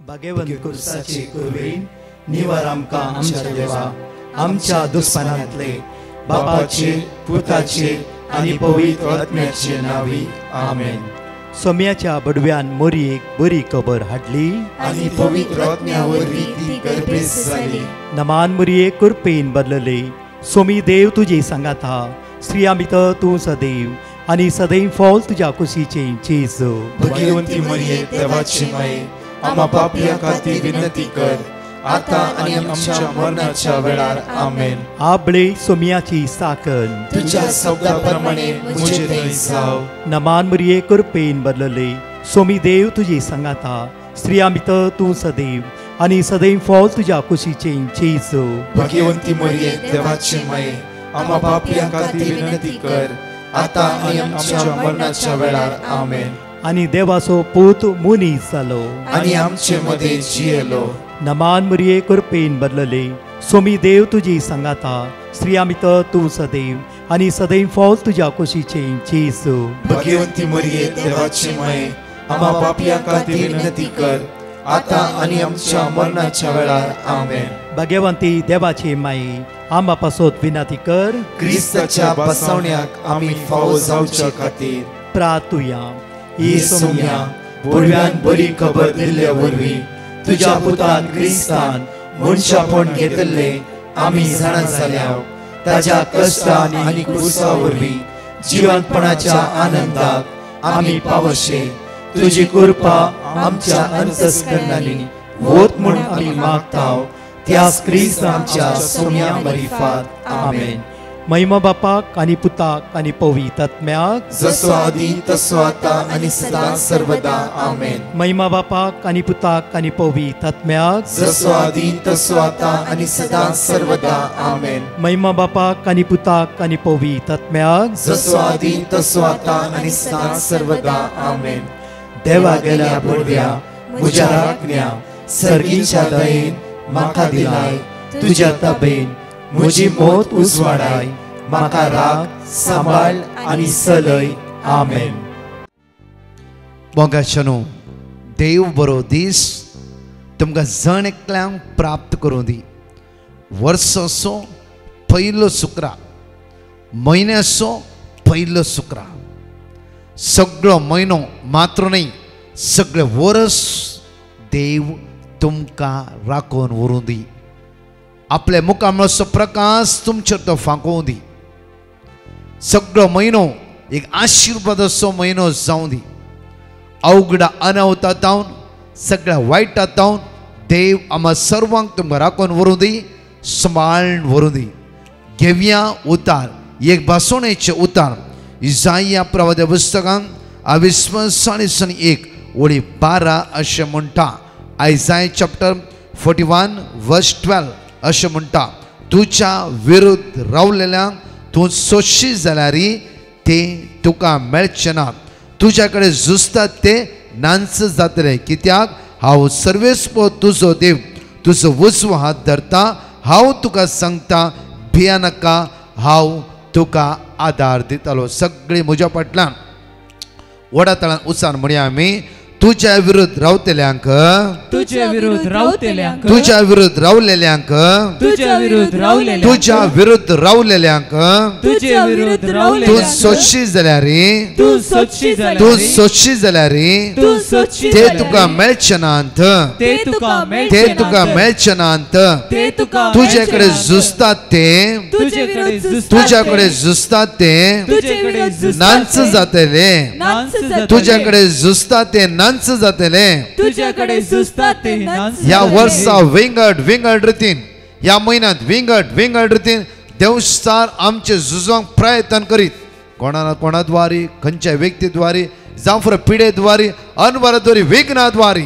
भाग्यवंत कुर्साचे कुरवीन निवार आमकां आमच्या देवा आमच्या दुस्मनांतले बापाचे पुताचे आनी पवित्र आत्म्याचे नावी आमेन। सोम्याच्या बडव्यान मोरयेक बरी खबर हाडली आनी पवित्र आत्म्या वरवीं ती गर्भेस जाली। नमान मोरये कुरपेन बदलले सोमी देव तुजे सांगात हा स्त्रिया भितर तूं सदैव आनी सदैव फॉल तुज्या कुशीचे जेजू। भाग्यवंती मरिये देवाची माये आम्हा पापियां खातीर विनंती कर आता आनी आमच्या मरणाच्या वेळार आमेन। आबळे सोम्याची साकन तुझ्या शब्दाप्रमाणे मुझे थंय जाव। नमान मोरये कुरपेन बदलले सोमी देव तुजे सांगात हा स्त्रिया भितर तूं सदैव आनी सदैव फॉल तुज्या कुशीचे जेजू। भाग्यवंती मरिये देवाची माये आम्हा पापियां खातीर विनंती कर आता आनी आमच्या मरणाच्या वेळार आमेन। आनी देवाचो पूत मुनीस जालो आनी आमचे मदे जियेलो। नमान मोरये कुरपेन बदलले सोमी देव तुजी सांगात हा स्त्रिया भितर तूं सदैव आनी सदैव फॉल तुज्या कुशीचे जेजू। भाग्यवंती मरिये देवाची माये आम्हा पापियां खातीर विनंती कर आता आनी आमच्या मरणाच्या वेळार आमेन। भाग्यवंती देवाचे माये आम्हा पासत विनंती कर क्रिस्ताच्या बसवण्याक आमी फावो जावच्या खातीर प्रार्थुया। ही सोम्या बडव्यान बरी खबर दिल्ल्या वरवीं तुझ्या पुतान क्रिस्तान मनशापण घेतले आमी जाणा जाल्या ताच्या कश्टान आनी क्रुसा वरवीं जिवंतपणाच्या आनंदाक आमी पावशे तुजी कृपा आमच्या अंतस्करणांनी होत म्हूण आमी मागताव त्याच क्रिस्त आमच्या सोम्या मरिफात आमेन। महिमा बापाक आनी पुताक आनी पवित्र आत्म्याक जसो आदी तसो आता आनी सदां सर्वदा आमेन। महिमा बापाक आनी पुताक आनी पवित्र आत्म्याक जसो आदी तसो आता आनी सदां सर्वदा आमेन। महिमा बापाक आनी पुताक आनी पवित्र आत्म्याक जसो आदी तसो आता आनी सदां सर्वदा आमेन। देवा गेल्या बडव्या म्हज्या राखण्या सर्गीच्या दयेन म्हाका दिलाय तुज्या ताबेन म्हजी मोत उजवाडाय म्हाका राख सांबाळ आनी चलय आमेन। मोगाचनो देव बरो दीस तुमकां जण एकल्यांक प्राप्त करूं दी। वर्साचो पयलो शुक्रा म्हयन्याचो पयलो शुक्रा सगळो म्हयनो मात्र न्ही सगळे वर्स देव तुमकां राखून व्हरूं दी। आपले मुखामळाचो प्रकाश तुमचेर तो फांकोवं दी। सगळो म्हयनो एक आशिर्वादाचो म्हयनो जावं दी। अवघडा अनवतांतावन सगळ्या वायटांतावन देव आम्हा सर्वांक तुमकां राखून व्हरूं दी सांबाळून व्हरूं दी। घेवया उतार एक भासणेचे उतार इसाया प्रवाद्या पुस्तकांत 21:1 अशें म्हणटा। आयसाय चॅप्टर 41 वर्स 12 अशें म्हणटा तुज्या विरुद्ध रावलेल्यांक तूं सोदशी जाल्यार ते तुका मेळचे ना। तुज्या कडेन झुजतात ते नांच जातले कित्याक हांव सर्वेस्पो तुजो देव तुजो उजवो हात धरता। हांव तुका सांगता भिया नाका हांव तुका आदार दितलो। सगळीं म्हज्या फाटल्यान व्हडा तळान उचार म्हणया आमी तुझ्या विरुद्ध रावतेल्यांक तुझ्या विरुद्ध रावतेल्यांक तुझ्या विरुद्ध रावलेल्यांक तुझ्या विरुद्ध रावलेल्यांक तुझ्या विरुद्ध रावलेल्यांक तुझ्या विरुद्ध तूं रावलेल्यांक सोदशी जाल्यार तूं सोदशी जाल्यार तूं सोदशी जाल्यार तूं सोदशी ते जाल्यार तुका मेळचे नांत ते तुका ते तुका मेळचे नांत। ते तुका तुजे कडेन झुजतात ते तुजे कडेन झुजतात तुज्या कडेन झुजतात ते तुजे कडेन झुजतात नांच जातले नांच जातले तुज्या कडेन झुजतात ते नांच जातले। तुझ्या कडेन झुजतात ते नांच ह्या जातले। वर्सा विंगड रितीन ह्या म्हयन्यांत विंगड रितीन देवस्तार आमचे झुजोंक प्रयत्न करीत कोणा कोणा द्वारी खंयच्या व्यक्ती द्वारी जावं फुडें पिढे द्वारी अनवरद्वारी विघ्ना द्वारी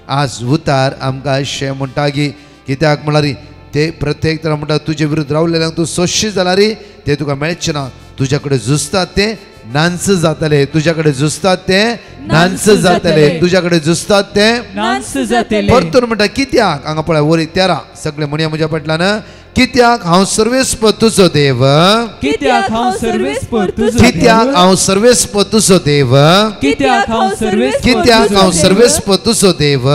आज उतार आमकां अशें म्हणटा की कित्याक म्हळ्यार ते प्रत्येक तरा म्हणटा तुजे विरुद्ध रावलेल्यांक तूं सोदशी जाल्यार ते तुका मेळचे ना। तुज्या कडेन झुजतात ते नांच जातले तुज्या कडेन झुजतात ते नांच जातले तुज्या कडेन झुजतात ते नांच जातले। परतून म्हणटा कित्याक हांगा पळय वरी 13 सगळे म्हणया म्हज्या फाटल्यान कित्याक हांव सर्वेस्पर तुजो देव, कित्याक हांव सर्वेस्पर तुजो कित्याक देव, हांव सर्वेस्पर तुजो देव, कित्याक हांव सर्वेस्पर कित्याक हांव सर्वेस्पर तुजो देव,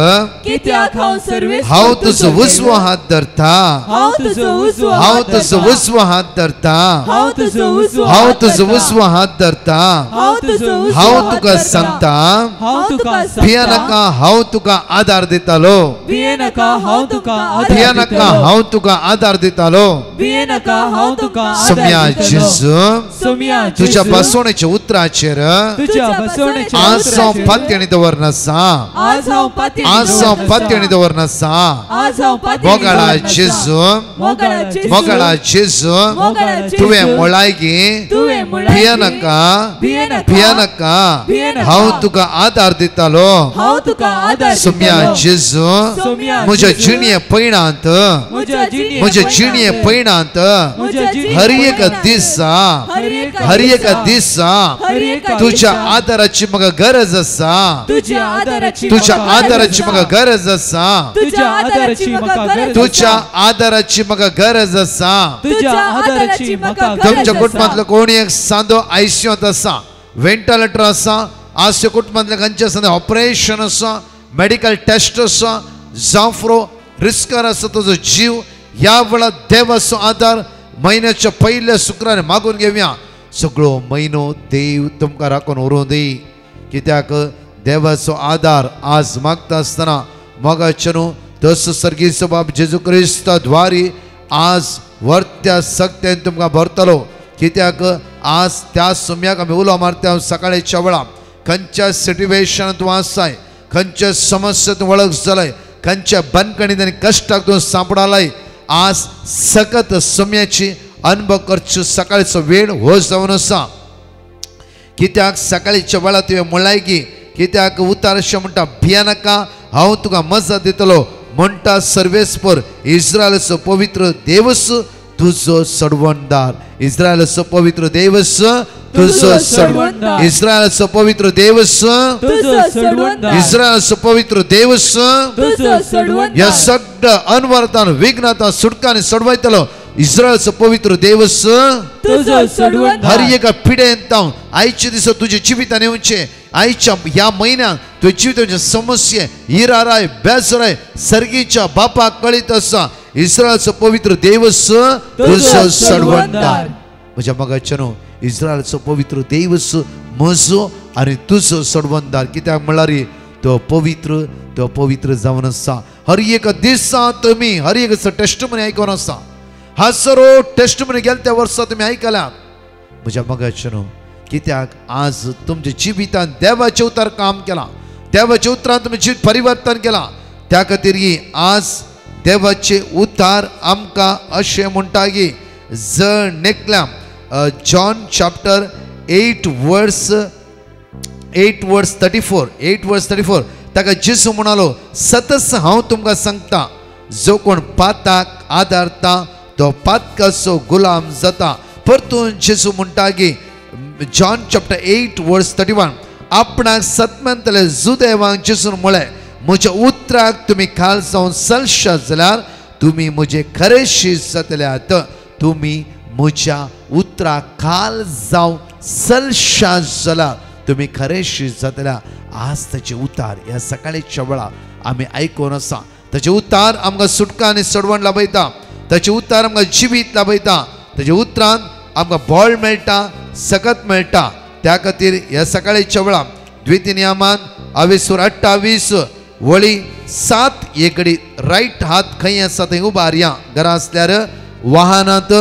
कित्याक हांव सर्वेस्पर हांव तुजो उजवो हात धरता, हांव तुजो उजवो हांव तुजो उजवो हात धरता, हांव तुजो उजवो हांव तुजो उजवो हात धरता, हांव तुजो उजवो हांव तुका सांगता हांव तुका भिये नाका, हांव तुका आदार दितालो, भिये नाका, हांव तुका भिये आदार नाका, दितलो, हांव तुका आदार दितालो. भिये नाका, हांव तुका सोम्या आदार दितलो. जेजू, सोम्या तुझ्या जेजू, बसवणेच्या उतराचेर तुझ्या बसवणेच्या आज हांव उतराचेर पातयेणी दवरनासा, आज हांव पातयेणी आज हांव दवरनासा. पातयेणी दवरनासा. आज हांव पातयेणी मोगाळा दवरनासा. जेजू, मोगाळा जेजू, मोगाळा जेजू, मोगाळा जेजू, तुवें मोळायगी तुवें मोळायगी, भिये नाका, भिये नाका, भिये नाका, भिये नाका. हांव तुका आदार दितालो. हांव तुका आदार सोम्या दितलो. जेजू, सोम्या म्हज्या जेजू, जिणये पैणांत, म्हज्या जिणये म्हज्या जिणये पैणांत म्हज्या जिणये हर एक पैणांत, दिसा, हर एक दिसा हर एक तुझ्या दिसा आदाराची म्हाका गरज आसा, तुझ्या आदाराची तुझ्या म्हाका आदाराची गरज म्हाका आसा. गरज आसा, तुझ्या आदाराची म्हाका गरज तुझ्या आसा. आदाराची म्हाका गरज आसा. तुझ्या आदाराची म्हाका गरज तुमच्या आसा. कुटुंबातलो कोणी एक सांदो आयसीयूत आसा, व्हेंटिलेटर आसा, आज कुटुंबातल्या खंयच्या सांदे ऑपरेशन आसा, मेडिकल टेस्ट आसा, जावं रिस्कार आसा तुजो जीव, ह्या वेळा देवाचो आदार म्हयन्याच्या पयल्या शुक्रार मागून घेवया. सगळो म्हयनो देव तुमकां राखून उरूं दी. कित्याक देवाचो आदार आज मागता आसतना मोगाचे न्हू, तस सर्गीचो बाब जेजू क्रिस्ता द्वारी आज वर्त्या सक्तेन तुमकां भरतलो. कित्याक आज त्या सोम्याक आमी उलो मारता सकाळीच्या वेळा खंयच्या सिट्युएशनांत तूं आसाय, खंयच्या समस्येंत वळख जालाय, खंयच्या बंदखणींत आनी कश्टाक तूं सांपडालाय, आज सकत सोम्याची अनुभव करचो सकाळचो वेळ हो जावन आसा. कित्याक सकाळीच्या वेळा तुवें म्हळायकी, कित्याक उतार अशें म्हणटा भिये नाका, हांव तुका मजत दितलो म्हणटा सर्वेस्पर इस्रायलाचो पवित्र देवस तुजो सडवणदार. इस्रायलाचो पवित्र देवस तुजो सडवणदार. इस्रायलाचो पवित्र देवस तुजो सडवणदार. इस्रायलाचो पवित्र देवस तुजो सडवणदार. ह्या सगळ्या अनवरतान विघ्नातां सुटकांनी सडवायतलो. इस्रायलाचो पवित्र देवस तुजो सडवणदार. हर एका पिड्यांत आयचे दिस तुझे जिवितान येवचे, आयच्या ह्या म्हयन्यात तुझ्या जिविताचे समस्ये हिराराय बेसराय सर्गीच्या बापाक कळीत आसा. इस्रायलाचो पवित्र देवस तुजो सडवणदार. म्हज्या मगाच्या न्हू, इस्रायलाचो पवित्र देवस म्हजो आनी तुजो सडवणदार. कित्याक म्हळ्यार तो पवित्र जावन आसा. हर एक दिसा तुमी हर एक टेस्टमनी आयकोन आसा. हजारो टेस्टमनी गेल्या त्या वर्सा तुमी आयकल्यात. म्हज्या मगाचे न्हू, कित्याक आज तुमच्या जिवितान देवाचे उतार काम केला, देवाच्या उतरान तुमी जीवित परिवर्तन केला. त्या खातीर आज देवाचे उतार आमकां अशें म्हणटा की जर नेकल्या जॉन चॅप्टर 8 वर्स 34 ताका जेजू म्हणालो, सतस हांव तुमकां सांगता, जो कोण पाताक आदारता तो पातकाचो गुलाम जाता. परतून जेजू म्हणटा की जॉन चॅप्टर 8 वर्स 31 आपणाक सत्मंतले जुदेवांक जेजून म्हळें, म्हज्या उतराक तुमी खाल जावन चलशात जाल्यार तुमी म्हजे खरेशी जातल्यात. तुमी म्हज्या उतराक खाल जावन चलशात जाल्यार तुमी खरेशी जातल्या. आज ताचे उतार ह्या सकाळीच्या वेळा आमी आयकोन आसा. ताचे उतार आमकां सुटका आनी सडवण लाभयता. ताचे उतार आमकां जिवीत लाभयता. ताचे उतरान आमकां बळ मेळटा, सकत मेळटा. त्या खातीर ह्या सकाळीच्या वेळा द्वितीनियमान 28 वळी 7 एकडी रायट हात खंय आसा थंय उबार या. घरा आसल्यार वाहनांत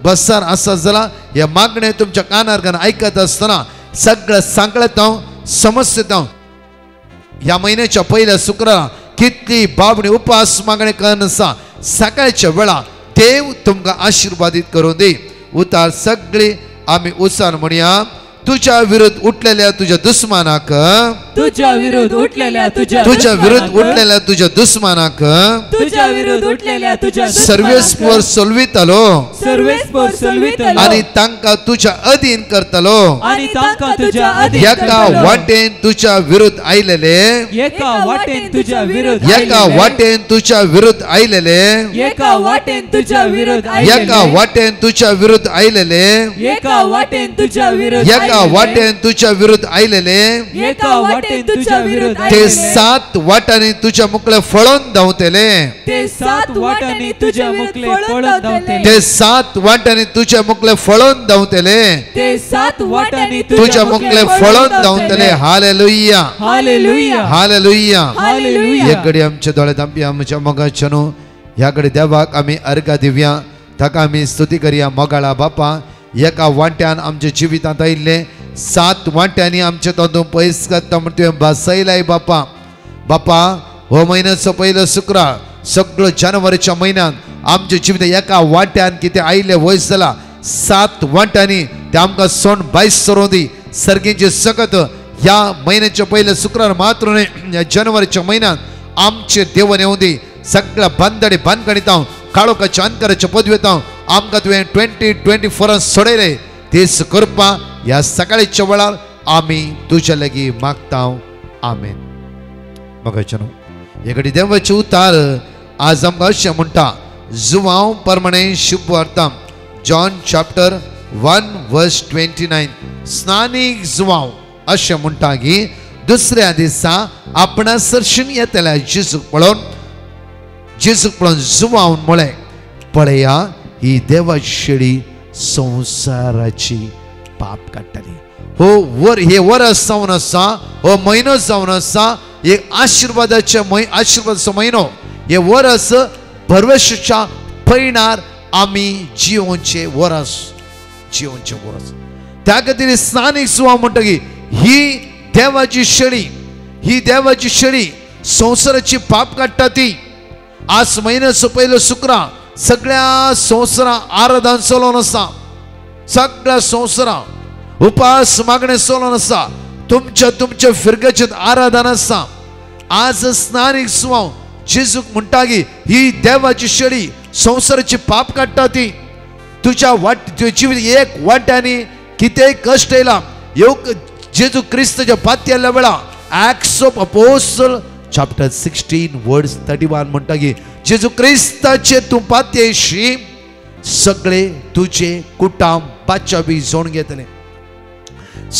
बसार आसा जाल्यार ह्या मागणे तुमच्या कानार घालून आयकत आसतना सगळं सांगळेत हांव समस्येत हांव ह्या म्हयन्याच्या पयल्या शुक्रारा कितली बाबणी उपास मागणे करन आसा. सकाळच्या वेळा देव तुमकां आशिर्वादीत करूं दी. उतार सगळी आमी उसान म्हणया. तुझ्या विरुद्ध उठलेल्या तुझ्या दुश्मनाक तुझ्या विरुद्ध उठलेल्या तुझ्या विरुद्ध उठलेल्या तुझ्या दुश्मनाक तुझ्या विरुद्ध उठलेल्या तुझ्या सर्वेस्वर सोलवितलो सर्वेस्वर सोलवितलो आणि तांका तुझ्या अधीन करतलो आणि तांका तुझ्या अधीन एका वाटेन तुझ्या विरुद्ध आयलेले एका वाटेन तुझ्या विरुद्ध एका वाटेन तुझ्या विरुद्ध आयलेले एका वाटेन तुझ्या विरुद्ध एका वाटेन तुझ्या विरुद्ध आयलेले एका वाटेन तुझ्या विरुद्ध एका वाटेन तुझ्या विरुद्ध आयलेले एका वाटेन तुझ्या विरुद्ध ते 7 वाटांनी तुझ्या मुखले फळोन धांवतेले ते 7 वाटांनी तुझ्या मुखले फळोन धांवतेले ते 7 वाटांनी तुझ्या मुखले फळोन धांवतेले ते 7 वाटांनी तुझ्या मुखले फळोन धांवतेले हालेलुया हालेलुया हालेलुया हालेलुया एककडे आमचे दोळे धांपी आमच्या मोगाचनो ह्याकडे देवाक आम्ही अर्घ दिवया ताका आम्ही स्तुती करूया मोगाळा बापा एका वाट्यान आमच्या जिवितांत आयिल्ले 7 वाट्यांनी आमचे तातूंत पयस करता म्हण तुवें बसयलाय बापा बापा हो म्हयन्याचो पयलो शुक्रार सगळो जानेवारीच्या म्हयन्यान आमचे जिवित एका वाट्यान कितें आयिल्ले वयस जाला 7 वाट्यांनी ते आमकां सोंड बायस सरों दी सर्गींची सकत ह्या म्हयन्याच्या पयले शुक्रार मात्र न्हय ह्या जानेवारीच्या म्हयन्यान आमचे देवन येवं दी सगळ्या बांदडे बांदगणितां काळोखाच्या अंतराच्या पदवेतां आमकां तुवें 2024 सोडयले तेच करपा ह्या सकाळीच्या वेळार आमी तुज्या लागीं मागता आमेन बघायचें न्हू एकडी देवाचे उतार आज आमकां अशें म्हणटा जुवांव परमणे शुभ वार्ता जॉन चॅप्टर 1 वर्स 29 स्नानीक जुवांव अशें म्हणटा की दुसऱ्या दिसा आपणा सरशीन येतल्या जेजूक पळोवन जुवांवन म्हळें पळया ही देवाची शेळी संसाराची पाप काडटली हो वर हे वर्स जावन आसा हो म्हयनो जावन आसा एक आशिर्वादाचो म्हयनो हे वर्स परमेश्वराच्या पैणार आमी जिवोवचे वर्स त्या खातीर स्नानीक जुवांव म्हणटा की ही देवाची शेळी संसाराची पाप काडटा ती आज म्हयन्याचो पयलो शुक्रार सगळ्या संवसारा आराधन चलोवन आसा सगळ्या संवसारा उपास मागणे चलोवन आसा तुमच्या फिरगेचें आराधन आसा आज स्नानीक जुवांव जेजूक म्हणटा की ही देवाची शेळी संवसाराची पाप काडटा ती तुझ्या जिवीत एक वाट्यांनी कितेंय कश्ट येयला जेजू क्रिस्ताच्या पातयेल्या वेळा Acts of Apostles chapter 16 verse 31 म्हणटा की जेजू क्रिस्ताचे तूं पातयेशी सगळे तुझे कुटुंब बाचावी जोण घेतले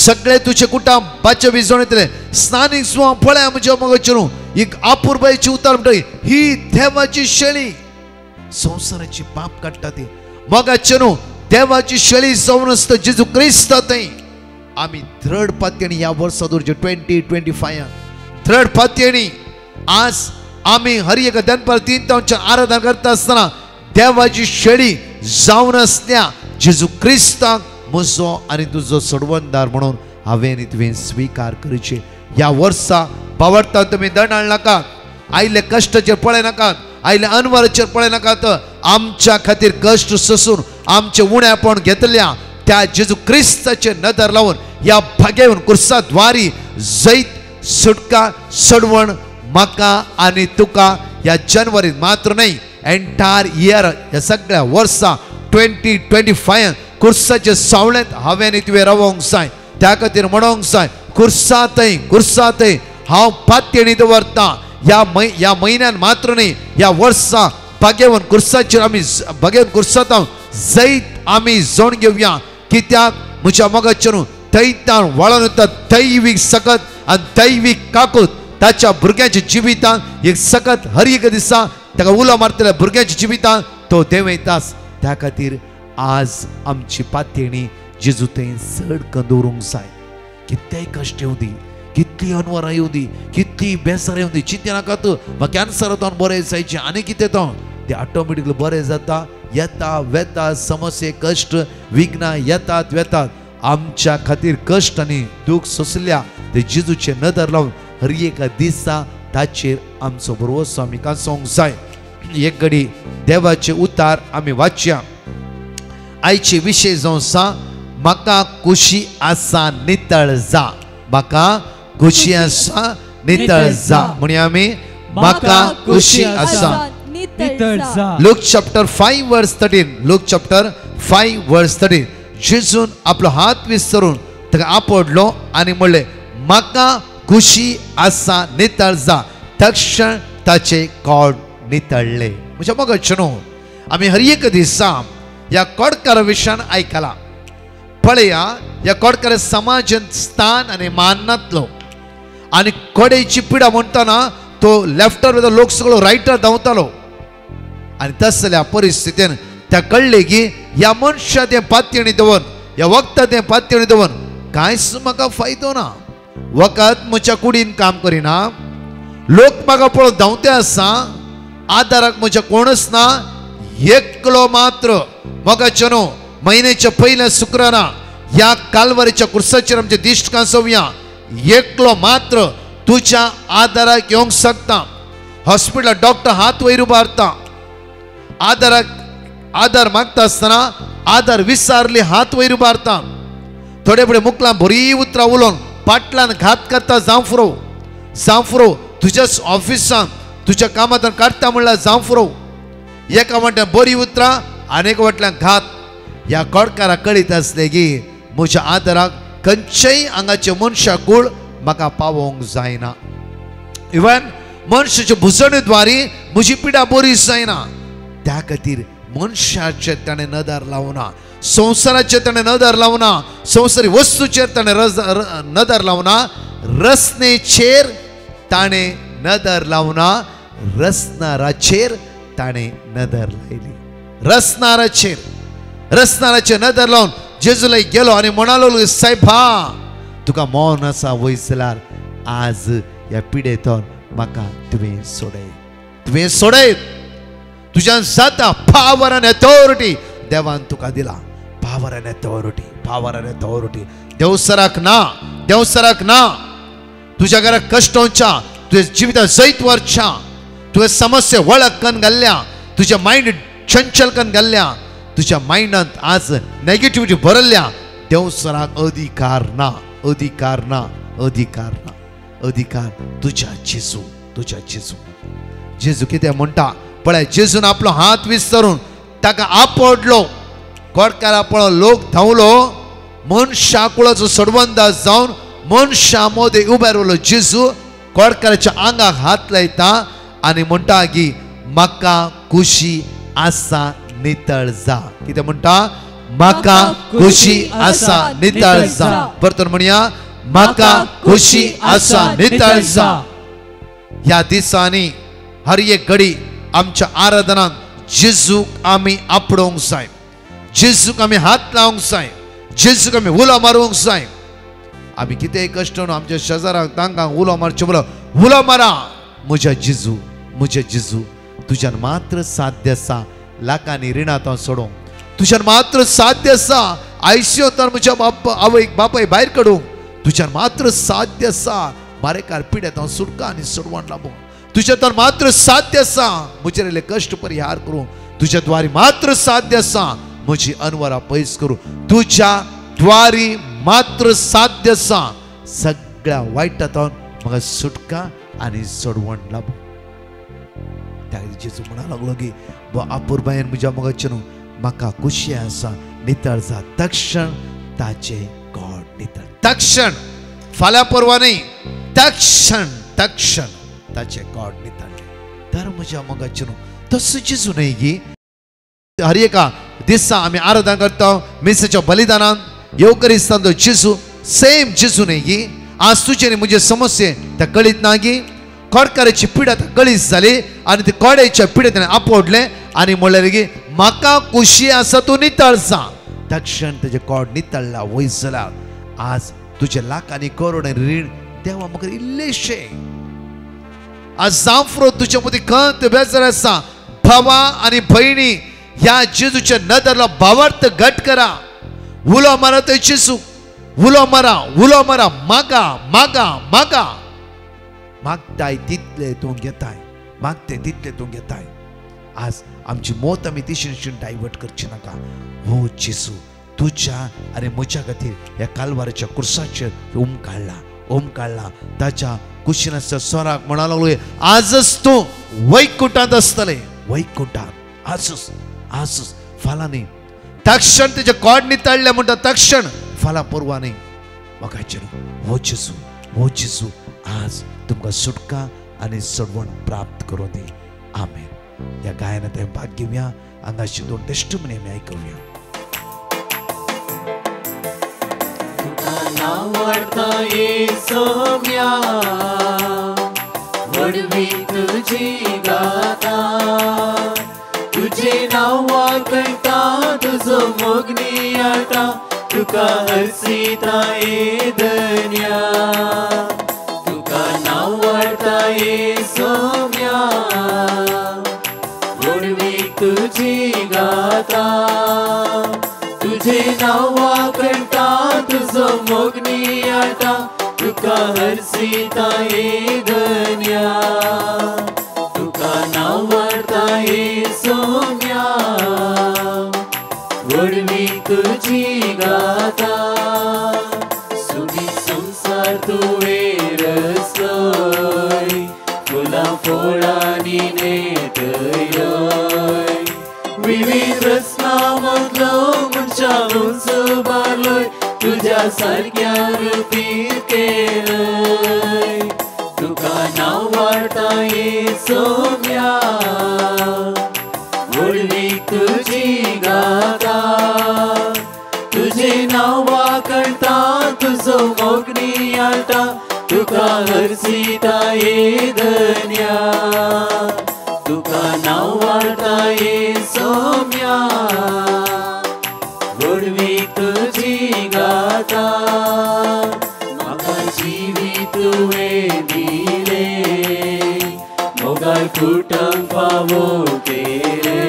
सगळे तुझे कुटुंब बाचावी जोण घेतले स्नानीक जुवांव पळय म्हज्या मोगाचेर एक अपूर्वाची उतार म्हणटा ही देवाची शेळी संसाराची पाप काडटा ती मोगाचेर देवाची शेळी जावन आसता जेजू क्रिस्ता थंय आमी थर्ड पातयेणी ह्या वर्सां 2025 थर्ड पातयेणी आज आमी हर एक दनपार 3 आराधना करता आसतना देवाची शेळी जावन आसल्या जेजू क्रिस्ताक म्हजो आनी तुजो सोडवणदार म्हणून हांवें तुवें स्वीकार करचे ह्या वर्सा पावडटा तुमी दंड हाडनाकात आयले कश्टाचेर पळय नाकात आयले अनवराचेर पळय नाकात आमच्या खातीर कश्ट सोसून आमचे उणेपण घेतल्या त्या जेजू क्रिस्ताचे नदर लावून या भाग्यवन कुर्सा द्वारी जैत सुटका सोडवण म्हाका आनी तुका या जानेवारीत मात्र नाही एंटायर इयर या सगळ्या वर्सा 2025 कुर्साचे सावळेंत हांवें तुवें रावोंक जाय त्या खातीर म्हणोंक जाय कुर्सातय हांव पातयेणी दवरता या म्हयन्यान मात्र न्ही या वर्सा भाग्यवन कुर्साचेर आमी भाग्यवन कुर्सात जैत आमी जोण घेवया कित्याक म्हज्या मोगाचेर थंयतान वळोन येता दैवीक सकत आनी दैवीक काकूत ताच्या भुरग्याच्या जिवितांत एक सकत हर एक दिसा ताका उलो मारतल्या भुरग्याच्या जिवितांत तो देव येतास त्या खातीर आज आमची पातयेणी जेजू थंय चड दवरूंक जाय कितलेय कश्ट येवं दी कितली अनवरां येवं दी कितली बेसार येवं दी चिंते नाकात म्हाका कॅन्सर जावन बरें जायचें आनी कितें तो ते ऑटोमॅटिकली बरें जाता येता वेता समस्ये कश्ट विघ्नां येतात वेतात आमच्या खातीर कश्ट आनी दूख सोंसल्या ते जेजूचे नदर लावन हर एका दिसा ताचेर आमचो भरवंसो आमी कांसोवंक जाय एक घडी देवाचे उतार आमी वाचया आयचे विशय जावन आसा म्हाका कुशी आसा नितळ जा, म्हाका कुशी आसा नितळ जा. म्हणया आमी म्हाका कुशी आसा नितळ जा. लूक चॅप्टर 5 वर्स 13. लूक चॅप्टर 5 वर्स 13. जेजून आपलो हात विस्तरून ताका आपडलो आनी म्हणले म्हाका कुशी आसा नितळ जा. तक्षण ताचे कोड नितळले. म्हणजे मग न्हू आमी हर एक दिसा ह्या कोडकारा विशयान आयकला. पळया ह्या कोडकार समाज स्थान आनी मानांतलो आनी कोडेची पिडा म्हणटाना तो लेफ्टर लोक सगळो रायटर धांवतालो आनी तसल्या परिस्थितीन त्या कळले की ह्या मनशा तें पातयणी दवन ह्या वखदां तें पातयणी दवन कांयच म्हाका फायदो ना. वखद म्हज्या कुडीन काम करिना, लोक म्हाका पळोवन धांवते आसा, आदाराक म्हज्या कोणच ना. एकलो मात्र म्हाका न्हू म्हयन्याच्या पयल्या शुक्रारा ह्या कालवारीच्या कुर्साचेर आमचे दिश्ट कांसोवया. एकलो मात्र तुज्या आदाराक येवंक शकता. हॉस्पिटलात डॉक्टर हात वयर उबारता, आदाराक आदार मागता आसतना आदार विसारली हात वयर उबारता. थोडे फुडें मुखलां बरी उतरां उलोवन पाटलान घात करता जावं फुरो तुज्याच ऑफिसान तुज्या कामांतल्यान काडटा म्हणल्यार जावं फुरो. एका वाट्यान बरी उतरां आनीक वाटल्यान घात. ह्या कोडकाराक कळीत आसले की म्हज्या आदाराक खंयच्याय आंगाचे मनशाकूळ म्हाका पावोवंक जायना. इवन मनशाच्या भुसणद्वारी म्हजी पिडा बरी जायना. त्या खातीर मनशाचे ताणें नदर लावना, संवसाराचेर ताणें नदर लावना, संवसारी वस्तूचेर ताणें नदर लावना, रचनेचेर ताणें नदर लावना, रचणाराचेर ताणें नदर लायली. रचणाराचेर नदर लावन जेजूला गेलो आनी म्हणालो सायबा तुका मौन आसा वय जाल्यार आज ह्या पिडेतोन म्हाका तुवें सोडयत. तुज्यान जाता पावर आनी अथॉरिटी देवान तुका दिला. पावर आनी अथॉरिटी देवसराक ना. तुज्या घराक कश्टोवच्या, तुझ्या जिवितांत जैत वरच्या, तुवें समस्या वळख करून घाल्ल्या, तुज्या मायंड चंचल करून घाल्ल्या, तुज्या मायंडांत आज नेगेटिविटी भरल्या. देवसराक अधिकार ना. अधिकार तुज्या जेजू कितें म्हणटा पळय. जेजून आपलो हात विस्तरून ताका आपडलो. कोडकारा पळोवन लोक धांवलो. मनशाकुळाचो सोडवंदा जावन मनशा मदें उबे रावलो. जेजू कोडकाराच्या आंगाक हात लायता आनी म्हणटा की म्हाका कुशी आसा नितळ जा. कितें म्हणटा? म्हाका कुशी आसा नितळ जा. परतून म्हणया म्हाका कुशी आसा नितळ जा. ह्या दिसांनी हर एक घडी आमच्या आराधनांत जेजूक आमी आपडोवंक जाय, जेजूक आमी हात लावंक जाय, जेजूक आमी उलो मारूंक जाय. आमी कितेंय कश्ट न्हू आमच्या शेजाराक तांकां उलो मारचें म्हणून उलो मारा. म्हज्या जेजू तुज्यान मात्र साध्य आसा लाखांनी रिणांत सोडोवंक. तुज्यान मात्र साध्य आसा आयसीयूंतल्यान म्हज्या आवयक बापाय भायर काडूंक. तुज्यान मात्र साध्य आसा बारेकार पिड्यात सुटका आनी सोडवण लाभूंक. तुझ्या तर मात्र साध्य आसा म्हजे रायले कश्ट परिहार करूं. तुझ्या द्वारी मात्र साध्य आसा म्हजी अनवरां पयस करूं. तुझ्या द्वारी मात्र साध्य आसा सगळ्या वायटांतून म्हाका सुटका आनी सोडवण लाभूं. त्या जेजू म्हणा लागलो की अपुरबायेन म्हज्या मोगाचेर म्हाका कुशी आसा नितळ जा. तक्षण ताचे कोड नितळ. तक्षण फाल्यां परवा न्ही, तक्षण ताचे कोड नितळले. तर म्हज्या मोगाचेर तसो जेजू न्ही की हर एका दिसा आमी आराधना करता मिसाच्या बलिदानांत येवकरिस्तान तो जेजू सेम जेजू न्ही की आज तुजे म्हजे समस्ये त्या कळीत ना की कोडकाराची पिडा कळीत जाली आनी ते कोड्याच्या पिडे ताणें आपडले आनी म्हणलें की म्हाका कुशी आसा तूं नितळ जा. तक्षण तेजे कोड नितळ्ळा. वयस जाल्यार आज तुजे लाखांनी करोड रीण देवा म्हाका इल्लेशे. आज जावफ्रो तुजे मदीं खंत बेजार आसा. भावा आनी भयणी ह्या जेजूच्या नदरला भावार्थ घट करा. उलो मारा ते जेजू, उलो मारा मागा मागा मागा. मागताय तितले तूं घेताय, मागते तितले तूं घेताय. आज आमची मोत आमी तिशीन डायवर्ट करची नाका. हो जेजू तुझ्या आणि म्हज्या खातीर ह्या कालवाराच्या कुर्साचेर ओम काडला ताच्या कुशीनाच्या स्वराक म्हणा लागलो आजच तूं वैकुंठांत आसतले वैकुंठांत आजच फाल्यां न्ही तक्षण तेजे कोड निताळले म्हणटा तक्षण फाल्यां परवां न्ही मोगाचेर हो जेजू आज तुमकां सुटका आनी सडवण प्राप्त करूं दी आमेन. या गायनात हे भाग घेवया. हांगाची 2 टेस्टिमनी आमी आयकुया. आवडता येसोव्या वडवी तुझी गाता तुझे नाव वाकळटा तुझो मोगनी आटा तुका हरसीता ये धन्या तुका नाव वाडता येसोव्या वडवी तुझी गाता तुझे नाव वाकळटा तुझो मोगनी आटा तुका हरसीता ये धन्या तुका नाव वाडता येसोव्या वडवी तुझी गाता सुनी संसार तुवे रसय फुलां फळांनी नेटय विविध रसना मदलो मनशा उंचबारलोय तुझ्या सारक्या रुपीत केलय तुका नाव वाडता येसोव्या वडवी तुझी गाता तुझे नाव वाकळटा तुझो मोगनी आटा तुका हरसीता ये धन्या तुका नाव वाडता येसोव्या वडवी तुझी गाता म्हाका जिवी तुवें दिले मोगाळ कुटुंब फावो केले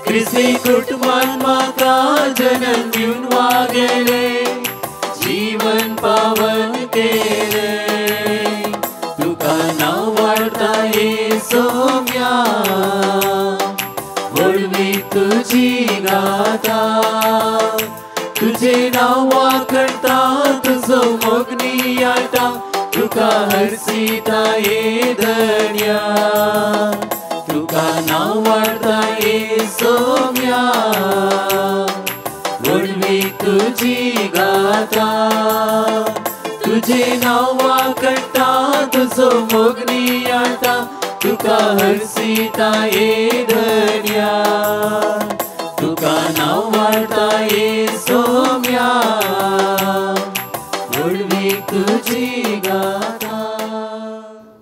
क्रिस्ती कुटुंबांत म्हाका जन्म दिवन वागले जीवन पावन केले तुका नाव वाडता येसोव्या वडवी तुझी गाता तुझे नाव वाकळटा तुझो मोगनी आटा तुका हरसीता ये धन्या तुका नाव वाडता येसोव्या वडवी तुझी गाता तुझे नाव वाकळटा तुझो मोगनी आटा तुका हरसीता ये धन्या तुका नाव वाडता येसोव्या वडवी तुझी गाता.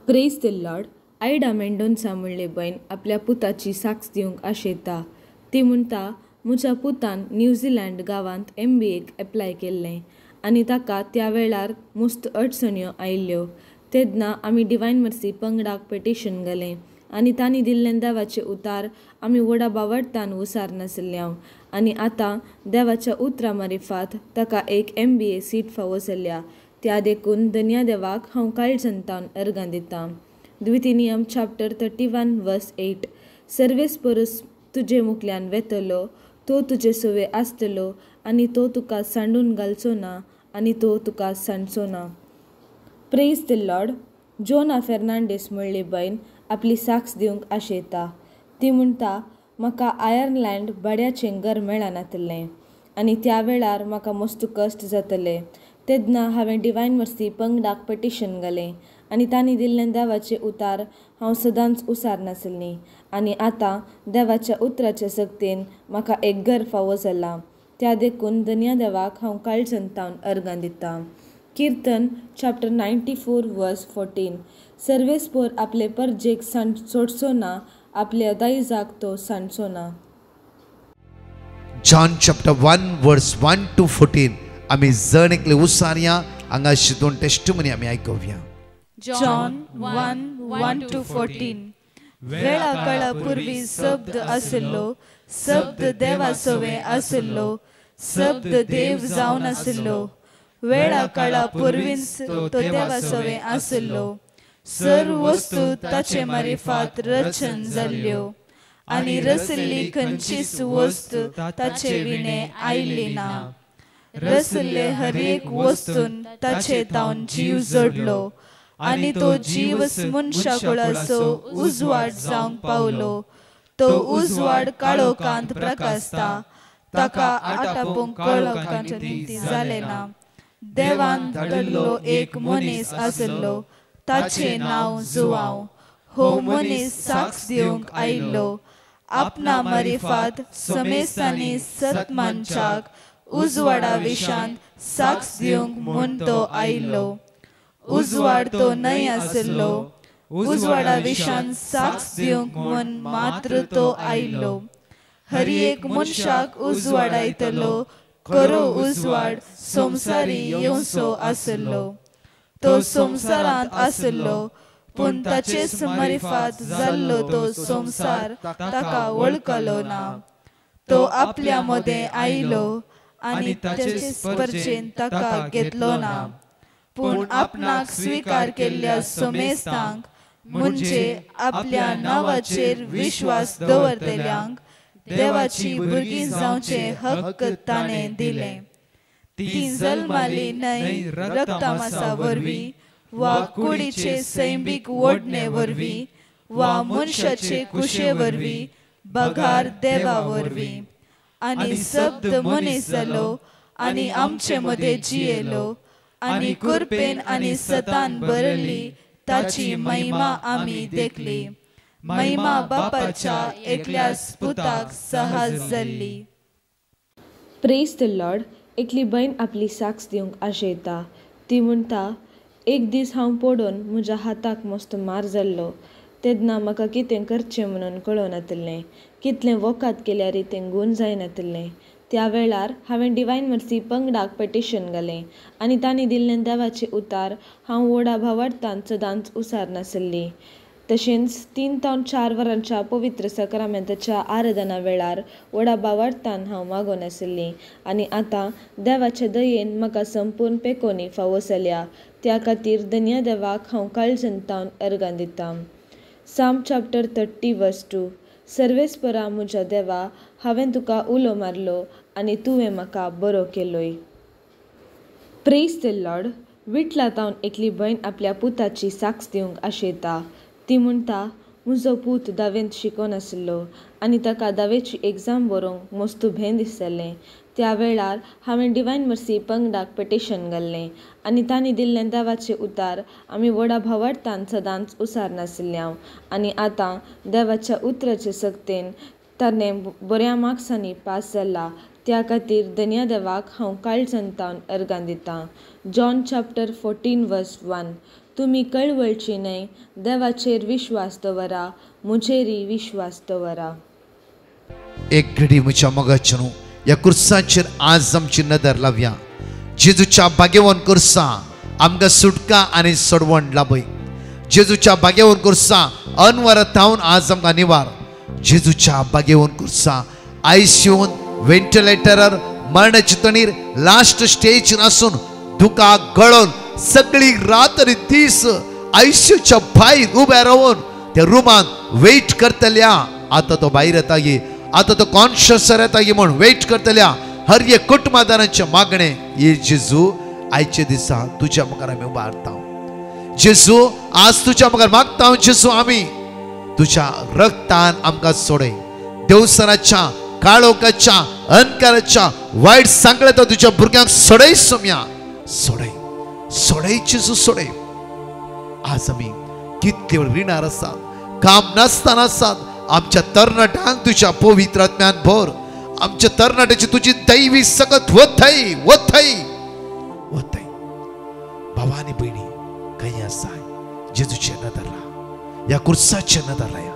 Praise the Lord. Ida Mendonsa म्हणले बयन आपल्या पुताची साक्ष दिवंक आशेता. ती म्हणटा म्हज्या पुतान न्यूझीलंड गांवांत MBA एप्लाय केल्लें आनी ताका त्या वेळार मस्त अडचण्यो आयिल्ल्यो. तेन्ना आमी डिवायन मर्सी पंगडाक पेटिशन घालें आनी तांणी दिल्लें देवाचें उतार आमी व्हडा बावडटान उसार नाशिल्ल्या आनी आतां देवाच्या उतरा मारिफात ताका एक MBA सीट फावो जाल्ल्या. त्या देखून धन्या देवाक हांव काळजंतान अर्गां दितां. द्वितीनियम चॅप्टर 31 वर्स 8. सर्वेस परस तुजे मुखल्यान वेतलो तो तुजे सवे आसतलो आनी तो तुका सांडून घालचो ना आनी तो तुका सांडचो ना. Praise the Lord. Jona Fernandes म्हणली बयन आपली साक्ष दिवंक आशेता. ती म्हणटा म्हाका आयर्लंड भाड्याचें घर मेळनातलें आनी त्या वेळार म्हाका मस्त कश्ट जातले. तेन्ना हांवें डिवायन मर्सी पंगडाक पेटिशन घालें आनी तांणी दिल्लें देवाचें उतार हांव सदांच उसार नासलीं आनी आतां देवाच्या उतराचे सक्तीन म्हाका एक घर फावो जाला. त्या देखून धन्या देवाक हांव काळजंतान अर्गां दितां. कीर्तन चॅप्टर 94 वर्स 14. सर्वेस्पोर आपले परजेक सोडचो ना आपल्या दायजाक तो सांडचो ना. जॉन चॅप्टर 1 वर्स 1 to 14 आमी जण एकले उसारया. हांगाशी 2 टेस्टिमनी आमी आयकुया. John 1:1 to 14. वेळा काळा पूर्वी शब्द आसलो, शब्द देवा सवे आसलो, शब्द देव जावन आसलो. वेळा काळा पूर्वीच तो देवा सवे आसलो. सर्व वस्तू ताचे मारिफात रचन जाल्ल्यो आणि रसली खंचीच वस्त ताचे विणे आयली ना. रसले हर एक वस्तून ताचे तावन जीव जोडलो आणि तो जीव मनशाकुळाचो उजवाड जावंक पावलो. तो उजवाड काळोखांत प्रकाशता ताका आटापूंक काळोखांत जाले ना. देवान धाडिल्लो एक मनीस आसलो ताचे नाव जोआव. हो मनीस साक्ष दिवंक आयिल्लो आपणा मारिफात समेस्तांनी सतमानशाक उजवाडा विशांत साक्ष दिवंक म्हूण तो आयिल्लो. उजवाड तो न्हय आसलो, उजवाडा विशांत साक्ष दिवंक म्हूण मात्र तो आयिल्लो. हर एक मनशाक उजवाड आयतलो खरो उजवाड संवसारी येवचो आसलो. तो संवसारांत आसलो पूण ताचेच मारिफात जाल्लो तो संवसार ताका वळखलो ना. तो आपल्या मदें आयलो आनी ताचे परचेन ताका घेतलो ना. पूण आपणाक स्वीकार केल्ल्या समेस्तांक म्हणजे आपल्या नांवाचेर विश्वास दवरतल्यांक देवाची भुरगीं जावचे हक्क ताणें दिले. ती जल्माली न्हय रक्तमासा वरवीं वा कुडीचे सैमीक ओडणे वरवीं वा मनशाचे कुशे वरवीं बगार देवा वरवीं. आनी शब्द मनीस जालो आनी आमचे मदें जियेलो आनी कुरपेन आनी सतान भरली ताची महिमा आमी देखली. महिमा बापाच्या एकल्याच पुताक सहज जाल्ली. Praise the Lord. एकली बहीण आपली साक्ष दिवंक आशेता. ती म्हणटा, एक दीस हांव पडून म्हज्या हाताक मस्त मार जाल्लो. तेन्ना म्हाका कितें करचें म्हणून कळनातलें. कितलें वखद केल्यार तें गूण जायनातलें. त्या वेळार हांवें डिवायन मर्सी पंगडाक पेटिशन घालें आनी तांणी दिल्लें देवाचें उतार हांव व्हडा भावार्थान सदांच उसार नासली. तशेंच 3 ते 4 वरांच्या पवित्र सक्रामेंताच्या आराधना वेळार व्हडा भावार्थान हांव मागोन आसली. आनी आतां देवाचे दयेन म्हाका संपूर्ण पेकोनी फावो जाल्या. त्या खातीर धन्य देवाक हांव काळजंतावन अर्गां दितां. साम चॅप्टर 30 वर्स 2. सर्वेस्परा म्हज्या देवा, हांवें तुका उलो मारलो आनी तुवें म्हाका बरो केलोय. Praise the Lord. विटलातावन एकली भयण आपल्या पुताची साक्ष दिवंक आशेता. ती म्हणटा, म्हजो पूत 10वेंत शिकोनासलो आनी ताका 10वेची एग्जाम बरोवंक मस्त भें दिसतालें. त्या वेळार हांवें डिवायन मर्सी पंगडाक पेटिशन घाल्लें आनी तांणी दिल्लें देवाचें उतार आमी व्हडा भावार्थान सदांच उसार नासल्यांव. आनी आतां देवाच्या उतराचे सक्तेन ताणें बऱ्या मार्क्सांनी पास जाला. त्या खातीर धन्य देवाक हांव काळजंतावन अर्गां दितां. जॉन चॅप्टर 14 वर्स 1. तुमी कळवळची न्हय, देवाचेर विश्वास दवरा, म्हजेरय विश्वास दवरा. एक घडी म्हज्या मोगाचें ह्या कुर्साचेर आज आमची नदर लावया. जेजूच्या बागेवन कुर्सा आमकां सुटका आनी सोडवण लाभय. जेजूच्या बागेवन कुर्सा अनवरतावन आज आमकां निवार. जेजूच्या बागेवन कुर्सा आयसीयून व्हेंटिलेटरार मरणाची तणीर लास्ट स्टेजीर आसून दुका गळोन सगळी रात्र दीस आयसीयूच्या भायर उबे रावन त्या रुमान वेट करतल्या. आता तो भायर येतागी, आता तो कॉन्शियस येतागी म्हूण वेट करतल्या हर एक कुटुंबदारांचे मागणे. हे जेजू आयचे दिसा तुज्या मुखार आमी उबारता. जेजू आज तुज्या मुखार मागता. जेजू आमी तुज्या रक्तान आमकां सोडय. देवसनाच्या काळोखाच्या अंधकाराच्या वायट सांगळेता तुज्या भुरग्यांक सोडय. सोम्या सोडय, सोडय जेजू सोडय. आज आमी कितले रिणार आसात, काम नासतना आसात. आमच्या तरणाट्यांक तुज्या पवित्र आत्म्यान भर. आमच्या तरणाट्याची तुजी दैवी सकत वथय वथय वथय. भावानी भयणी काही आसाय जेजूचे नदर राहा. ह्या कुर्साचे नदर राया.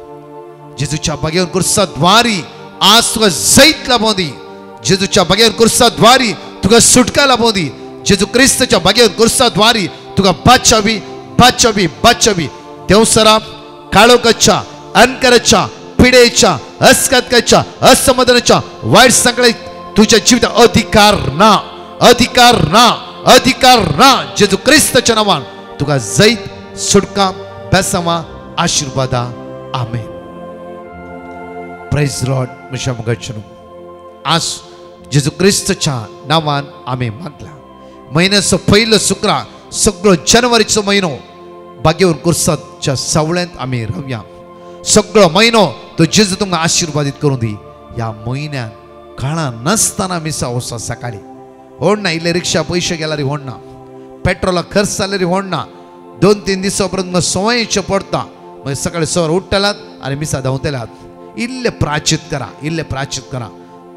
जेजूच्या बागेवर कुर्सा द्वारी आज तुका जैत लाभों दी. जेजूच्या बागेवर कुर्सा द्वारी तुका सुटका लाभों दी. जेजू क्रिस्ताच्या बागेवर कुर्सा द्वारी तुका बाचावी बाचावी बाचावी. देवसरा काळोखाच्या अंधकाराच्या पिडेच्या अस्कातकाच्या असमाधानाच्या वाईट सांगळे तुझ्या जीवितात अधिकार ना, अधिकार ना, अधिकार ना. जेजू क्रिस्ताच्या नावान तुका जैत सुटका बेसावा आशीर्वादा. आमेन. Praise Lord. म्हज्या मोगाचें आज जेजू क्रिस्तच्या नांवान आमी मागला. म्हयन्याचो पयलो शुक्रा सगळो जानेवारीचो म्हयनो भाग्यवन कुर्साच्या सावळ्यांत आमी रावया. सगळो म्हयनो तो जेजू तुमकां आशिर्वादीत करूं दी. ह्या म्हयन्यान काळा नासतना मिसा वसा सकाळी होड ना. इल्ले रिक्षा पयशे गेल्यार होड ना. पेट्रोलाक खर्च जाल्यार होड ना. 2-3 दिसा उपरांत सवयीचें पडटा. मागीर सकाळी सवार उठ्ठलात आनी मिसा धांवतल्यात. इल्ले प्राचित करा, इल्ले प्राचित करा.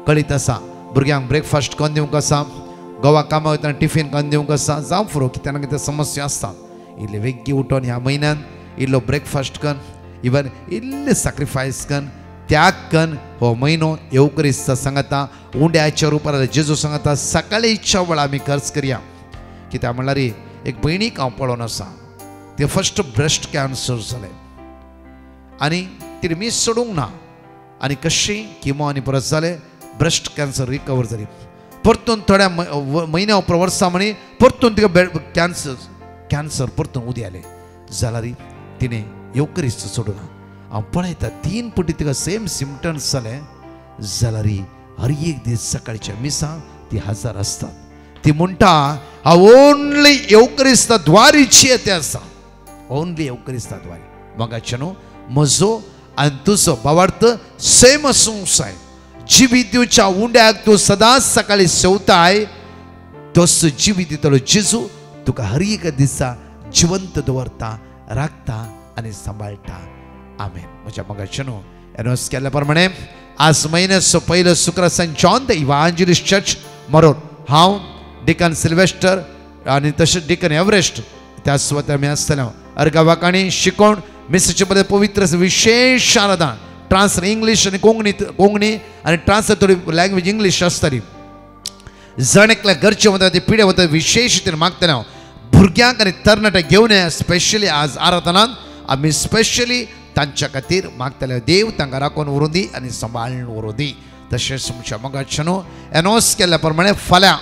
कळीत आसा भुरग्यांक ब्रेकफास्ट करून दिवंक आसा, गोवा कामां वयतना टिफीन करून दिवंक आसा, जावं फुरो कितें ना कितें समस्या आसता. इल्ले वेग्गी उठोन ह्या म्हयन्यान इल्लो ब्रेकफास्ट कर, इवन इल्ले सॅक्रिफायस कर, त्याग कर. हो म्हयनो येवकरिस्त सांगता उंड्याच्या रुपार जेजू सांगता सकाळीच्या वेळा आमी खर्च करया. कित्याक म्हणल्यार एक भयणीक हांव पळोवन आसा. ते फस्ट ब्रेस्ट कॅन्सर जालें आनी तिणे मीस सोडूंक ना. आनी कशी किमो आनी परत जालें, ब्रेस्ट कॅन्सर रिकवर जाली. परतून थोड्या म्हयन्या उपरांत वर्सां म्हणी परतून तिका कॅन्सर परतून उदी आले जाल्यार तिणें येवकरिस्त सोडूं ना. हांव पळयता 3 फावटी तिका सेम सिमटम्स जाले जाल्यार हर एक दीस सकाळच्या मिसां ती हजार आसतात. ती म्हणटा हांव ओन्ली येवकरिस्त द्वारीची येते आसा, ओन्ली येवकरिस्त द्वारी. मोगाचें न्हू, म्हजो आनी तुजो भावार्थ सेम आसूंक जाय. जिवीत दिवच्या उंड्याक तूं सदांच सकाळी सेवताय तस जिवीत दितलो जेजू तुका हर एक दिसा जिवंत दवरता, राखता आनी सांबाळटा. आमेन. म्हज्या मोगाचें न्हू, एनोस केल्ल्या प्रमाणे आज म्हयन्याचो पयलो शुक्र सेंट जॉन द इवांजेलिस्ट चर्च मरोड हांव डिकन सिल्वेस्टर आनी तशेंच डिकन एवरेस्ट त्या सुवातेर आमी आसतले. अर्गावाकाणी शिकोण मिसेचे बद्दल पवित्र विशेष आराधना ट्रान्सलेट इंग्लीश आनी कोंकणी आनी ट्रान्सलेट थोडी लँग्वेज इंग्लीश आसतली. जण एकल्या घरचे वता ते पिढे वता विशेष रितीन मागतले हांव भुरग्यांक आनी तरणाट्यांक घेवन येया. स्पेशली आज आराधनांत आमी स्पेशली तांच्या खातीर मागतले. देव तांकां राखून व्हरूं दी आनी सांबाळून व्हरूं दी. तशेंच म्हज्या मोगाचें न्हू, एनोस केल्ल्या प्रमाणे फाल्यां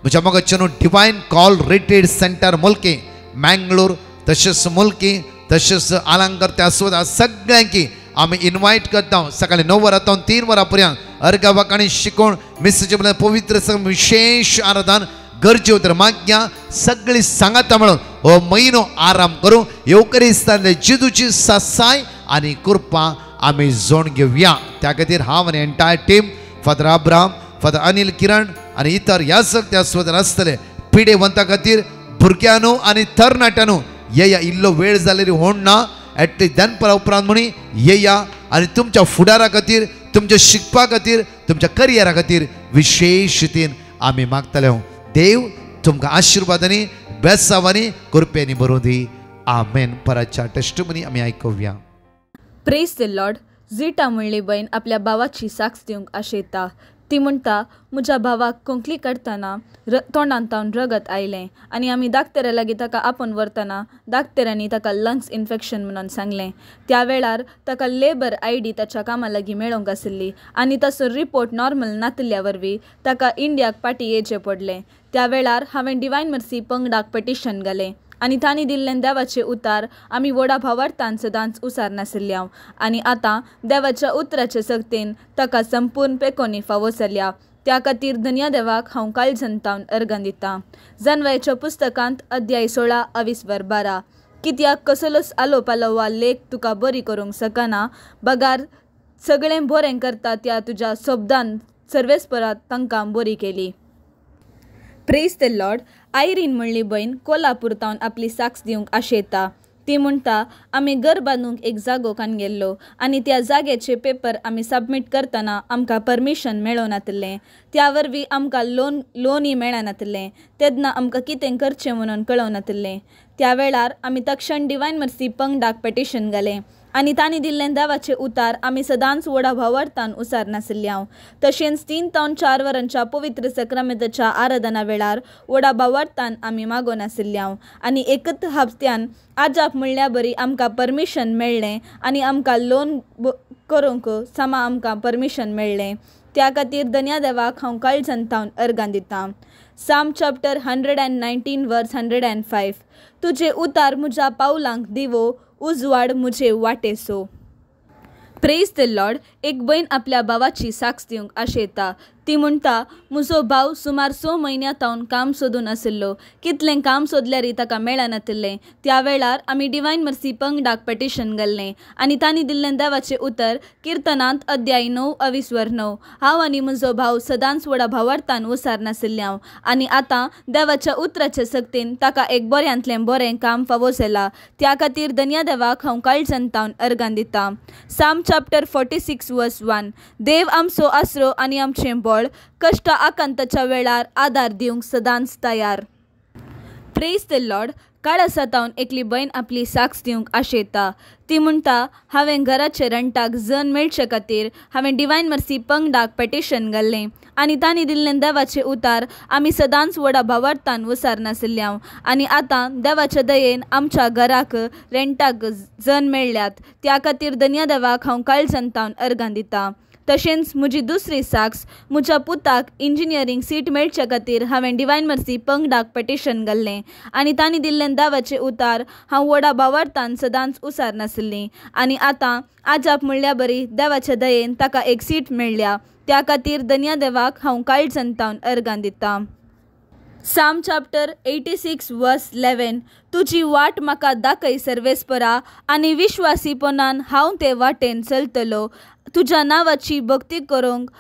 म्हज्या मोगाचें न्हू डिवायन कॉल रिट्रीट सेंटर मुल्की मँगलोर तशेंच मुल्की तशेंच आलांकर त्या सुवात सगळ्यांकी आमी इन्वायट करता. सकाळी 9 वरांतून 3 वरां पर्यंत अर्गावाकाणी शिकोण मिसेचे बद्दल पवित्र विशेष आराधन गरजे उतर माग्या सगळी सांगाता म्हणून हो म्हयनो आराम करूं येवकरिस्तांतले जेजूची सासाय आनी कृपा आमी जोड घेवया. त्या खातीर हांव आनी entire team father Abraham, father Anil Kiran आनी इतर ह्या सगळ्या सुवातेर आसतले. पिडेवंता खातीर भुरग्यांनो आनी तरणाट्यांनो येया. इल्लो वेळ जाल्यार होण ना. एटलीस्ट दनपरा उपरांत म्हणी येया आनी तुमच्या फुडारा खातीर, तुमच्या शिकपा खातीर, तुमच्या करियरा खातीर विशेष रितीन आमी मागतले. देव तुमकां आशिर्वादांनी बेसावांनी कृपेनी भरूं दी. आमेन. पराच्या टेस्टमनी आमी आयकुया. Praise the Lord. झिटा म्हणली बहीण आपल्या भावाची साक्ष दिवंक आशेता. ती म्हणटा म्हज्या भावाक कोंकली काडटना तोंडांत तावन रगत आयलें आनी आमी दाक्तेऱ्या लागीं ताका आपोवन व्हरतना दाक्तेऱ्यांनी ताका लंग्स इन्फेक्शन म्हणून सांगलें. त्या वेळार ताका लेबर ID ताच्या कामा लागीं मेळोंक आशिल्ली आनी ताचो रिपोर्ट नॉर्मल नातिल्ल्या वरवीं ताका इंडियाक पाटी येवचें पडलें. त्या वेळार हांवें डिवायन मर्सी पंगडाक पेटिशन घालें आनी तांणी दिल्लें देवाचें उतार आमी व्हडा भावार्थान सदांच उसार नाशिल्ल्या आनी आतां देवाच्या उतराचे सक्तीन ताका संपूर्ण पेकोनी फावो जाल्या. त्या खातीर धन्य देवाक हांव काळजंतावन अर्गां दितां. जनवयाच्या पुस्तकांत अध्याय 16 20 12 कित्याक कसलोच आलो पालो वा लेख तुका बरी करूंक सकना. बगार सगळें बरें करता त्या तुज्या शब्दान सर्वेस्परात तांकां बरी केली. Praise the Lord. आयरीन म्हणली बहीण कोल्हापूरतावन आपली साक्ष दिवंक आशेता. ती म्हणटा आमी घर बांदूंक एक जागो कान गेल्लो आनी त्या जाग्याचे पेपर आमी सबमीट करतना आमकां परमिशन मेळो नातलें. त्या वरवीं आमकां लोनय मेळनातलें. तेन्ना आमकां कितें करचें म्हणून कळो नातलें. त्या वेळार आमी तक्षण डिवायन मर्सी पंगडाक पेटिशन घालें आनी तांणी दिल्लें देवाचें उतार आमी सदांच व्हडा भावार्थान उसार नाशिल्ल्या. तशेंच 3 ते 4 वरांच्या पवित्र सक्रामेंताच्या आराधना वेळार व्हडा भावार्थान आमी मागो नाशिल्ल्या आनी एकच हप्त्यान आजाप म्हणल्या बरी आमकां परमिशन मेळ्ळें आनी आमकां लोन करूंक समा आमकां परमिशन मेळ्ळें. त्या खातीर धन्य देवाक हांव काळजंतावन अर्गां दितां. साम चॅप्टर 119 वर्स 105 तुजे उतार म्हज्या पावलांक दिवो उजवाड मुझे वाटेसो. Praise the Lord. एक बहीण आपल्या भावाची साक्ष दिवंक आशेता. ती म्हणटा, म्हजो भाव सुमार 6 म्हयन्यां तावन काम सोदून आशिल्लो. कितलें काम सोदल्यारय ताका मेळनाशिल्लें. त्या वेळार आमी डिवायन मर्सी पंगडाक पेटिशन घाल्लें आनी तांणी दिल्लें देवाचें उतर किर्तनांत अध्याय 9:20-9. हांव आनी म्हजो भाव सदांच व्हडा भावार्थान वसार नाशिल्ल्या आनी आतां देवाच्या उतराचे सक्तीन ताका एक बऱ्यांतलें बरें काम फावो जाला. त्या खातीर धन्य देवाक हांव काळजांतावन अर्गां दिता. साम चॅप्टर 46:1. देव आमचो आसरो आनी आमचें बळ, कश्ट आकांताच्या वेळार आदार दिवंक सदांच तयार. Praise the Lord. काळ आसा तावन एकली बहीण आपली साक्ष दिवंक आशेता. ती म्हणटा, हांवें घराचे रंटाक जन मेळचे खातीर हांवें डिवायन मर्सी पंगडाक पेटिशन घाल्लें आनी तांणी दिल्लें देवाचें उतार आमी सदांच व्हडा भावार्थान वसार नाशिल्ल्या आनी आतां देवाच्या दयेन आमच्या घराक रेंटाक जन मेळ्ळ्यात. त्या खातीर धन्य देवाक हांव काळजांतावन अर्गां दिता. तशेंच म्हजी दुसरी साक्ष, म्हज्या पुताक इंजिनियरींग सीट मेळचे खातीर हांवें डिवायन मर्सी पंगडाक पेटिशन घाल्लें आनी तांणी दिल्लें देवाचें उतार हांव व्हडा भावार्थान सदांच उसार नाशिल्लीं आनी आतां आजाप म्हणल्या बरी देवाच्या दयेन ताका एक सीट मेळ्ळ्या. त्या खातीर धन्य देवाक हांव काळजांतावन अर्गां दिता. साम चॅप्टर 86:11. तुजी वाट म्हाका दाखय सर्वेस्परा आनी विश्वासीपणान हांव ते वाटेन चलतलो. तुज्या नांवाची भक्ती करूंक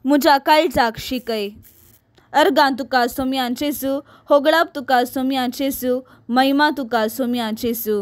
म्हज्या काळजाक शिकय. अर्गां तुका सोम्या जेजू, होगळाप तुका सोम्या जेजू, महिमा तुका सोम्या जेजू.